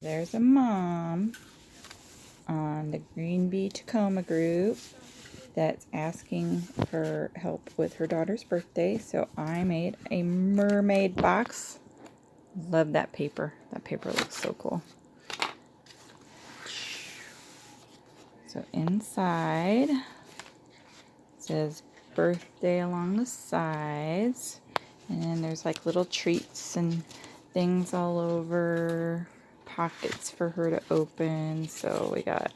There's a mom on the Green Bee Tacoma group that's asking for help with her daughter's birthday. So I made a mermaid box. Love that paper. That paper looks so cool. So inside it says birthday along the sides. And then there's like little treats and things all over. Pockets for her to open. So we got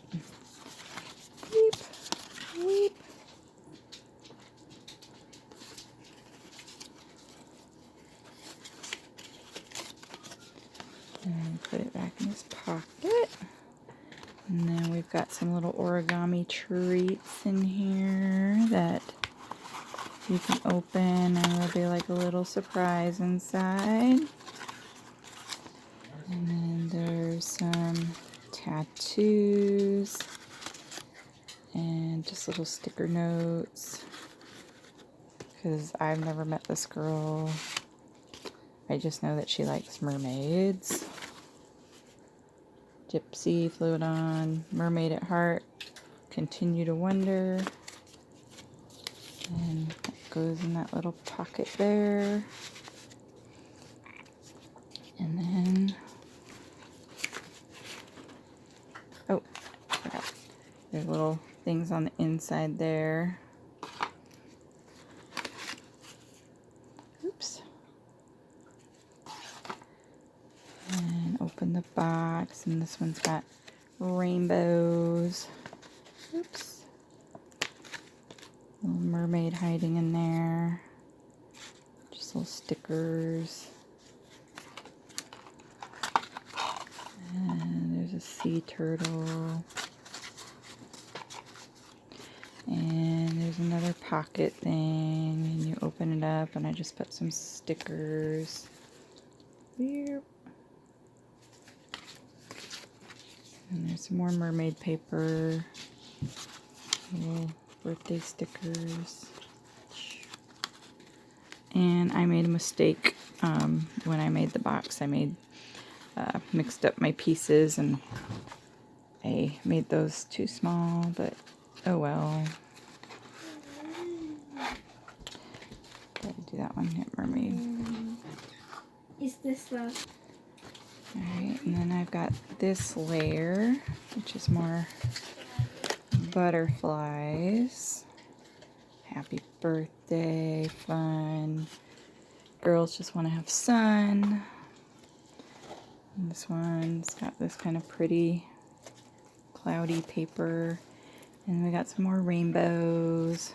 weep, weep. And put it back in his pocket. And then we've got some little origami treats in here that you can open, and there'll be like a little surprise inside. And then there's some tattoos and just little sticker notes, because I've never met this girl. I just know that she likes mermaids. Gypsy, Fluid On, Mermaid at Heart, Continue to Wonder. And that goes in that little pocket there. And then, oh, I forgot. There's little things on the inside there. Oops. And open the box, and this one's got rainbows. Oops. Little mermaid hiding in there. Just little stickers. And there's a sea turtle. And there's another pocket thing, and you open it up, and I just put some stickers. Here. And there's some more mermaid paper. Little birthday stickers. And I made a mistake when I made the box. I mixed up my pieces, and I made those too small, but oh well. Gotta do that one at Mermaid. Is this the... Alright, and then I've got this layer, which is more butterflies. Happy birthday, fun. Girls just want to have sun. And this one's got this kind of pretty cloudy paper. And we got some more rainbows.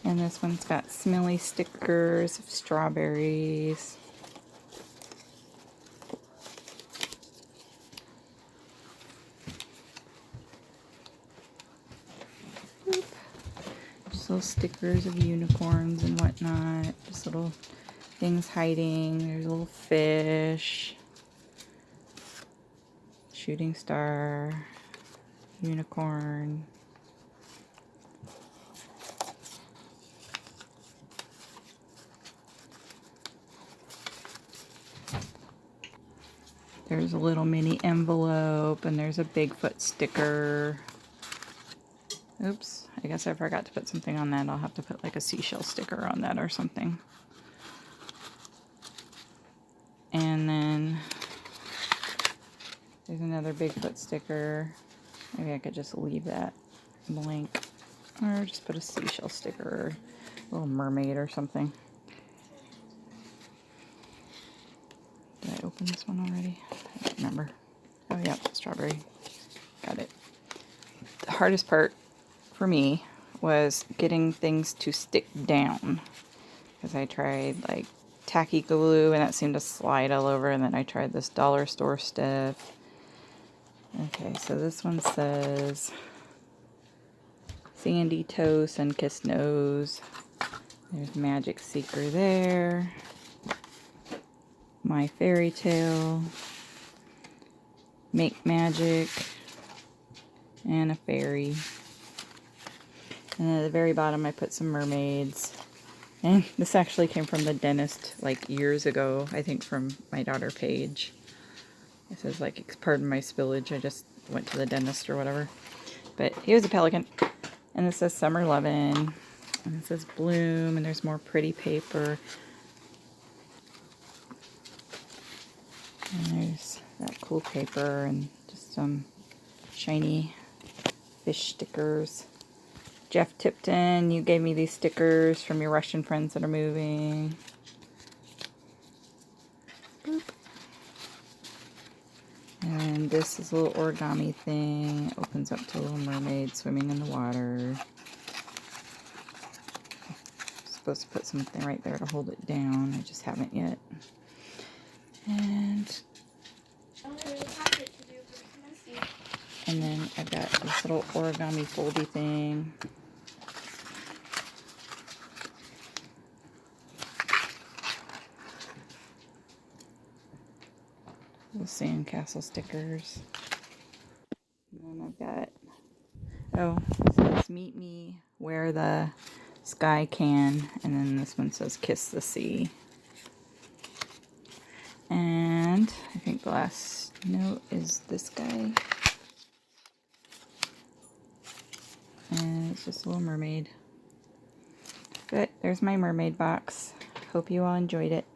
And this one's got smelly stickers of strawberries. Just little stickers of unicorns and whatnot. Just little things hiding. There's a little fish. Shooting star. Unicorn. There's a little mini envelope, and there's a Bigfoot sticker. Oops, I guess I forgot to put something on that. I'll have to put like a seashell sticker on that or something. And then there's another Bigfoot sticker. Maybe I could just leave that blank, or just put a seashell sticker or a little mermaid or something. Did I open this one already? I don't remember. Oh yeah, strawberry. Got it. The hardest part for me was getting things to stick down, because I tried like tacky glue and that seemed to slide all over, and then I tried this dollar store stuff. Okay, so this one says Sandy Toe, Sunkissed Nose. There's Magic Seeker there. My Fairy Tale. Make Magic. And a fairy. And at the very bottom I put some mermaids. And this actually came from the dentist like years ago, I think from my daughter Paige. It says like, pardon my spillage, I just went to the dentist or whatever. But he was a pelican. And this says Summer Lovin'. And it says Bloom, and there's more pretty paper. And there's that cool paper and just some shiny fish stickers. Jeff Tipton, you gave me these stickers from your Russian friends that are moving. Boop. And this is a little origami thing. It opens up to a little mermaid swimming in the water. I'm supposed to put something right there to hold it down. I just haven't yet. And then I've got this little origami foldy thing. Little sandcastle stickers. And then I've got, oh, it says meet me where the sky can. And then this one says kiss the sea. And I think the last note is this guy. And it's just a little mermaid. But there's my mermaid box. Hope you all enjoyed it.